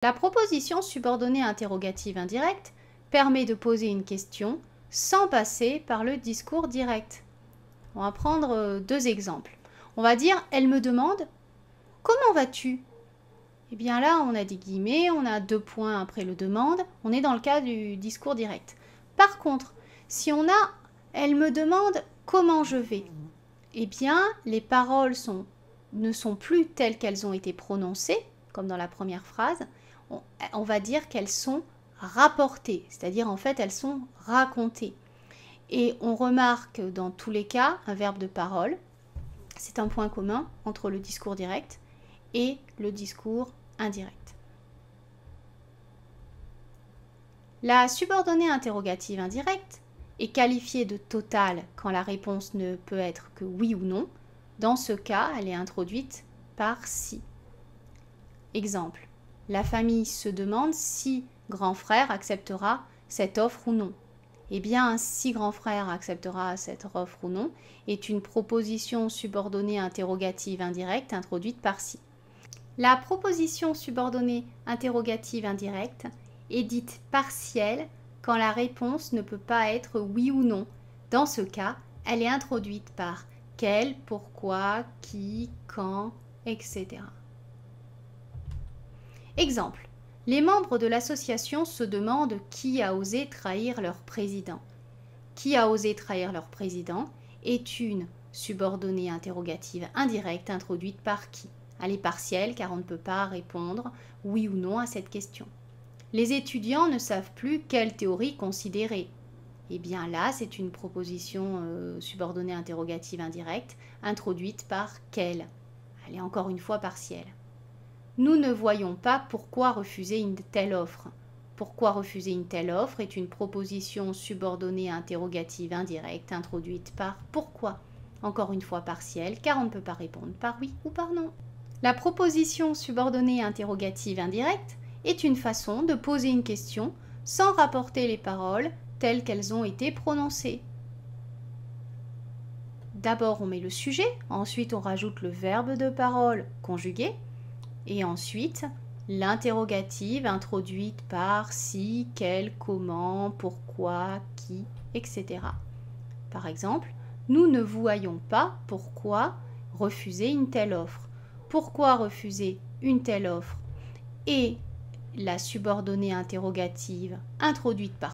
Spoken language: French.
La proposition subordonnée interrogative indirecte permet de poser une question sans passer par le discours direct. On va prendre deux exemples. On va dire « Elle me demande « Comment vas-tu » Eh bien là, on a des guillemets, on a 2 points après le demande, on est dans le cas du discours direct. Par contre, si on a « Elle me demande comment je vais », eh bien, les paroles ne sont plus telles qu'elles ont été prononcées, comme dans la première phrase, on va dire qu'elles sont rapportées, c'est-à-dire en fait elles sont racontées. Et on remarque dans tous les cas un verbe de parole, c'est un point commun entre le discours direct et le discours indirect. La subordonnée interrogative indirecte est qualifiée de totale quand la réponse ne peut être que oui ou non. Dans ce cas, elle est introduite par si. Exemple, la famille se demande si grand frère acceptera cette offre ou non. Eh bien, si grand frère acceptera cette offre ou non est une proposition subordonnée interrogative indirecte introduite par si. La proposition subordonnée interrogative indirecte est dite partielle quand la réponse ne peut pas être oui ou non. Dans ce cas, elle est introduite par quel, pourquoi, qui, quand, etc. Exemple. Les membres de l'association se demandent qui a osé trahir leur président. Qui a osé trahir leur président est une subordonnée interrogative indirecte introduite par qui. Elle est partielle car on ne peut pas répondre oui ou non à cette question. Les étudiants ne savent plus quelle théorie considérer. Eh bien là, c'est une proposition subordonnée interrogative indirecte introduite par quelle. Elle est encore une fois partielle. Nous ne voyons pas pourquoi refuser une telle offre. Pourquoi refuser une telle offre est une proposition subordonnée interrogative indirecte introduite par pourquoi. Encore une fois partielle car on ne peut pas répondre par oui ou par non. La proposition subordonnée interrogative indirecte est une façon de poser une question sans rapporter les paroles telles qu'elles ont été prononcées. D'abord on met le sujet, ensuite on rajoute le verbe de parole conjugué et ensuite l'interrogative introduite par si, quel, comment, pourquoi, qui, etc. Par exemple, nous ne voyons pas pourquoi refuser une telle offre. Pourquoi refuser une telle offre et la subordonnée interrogative introduite par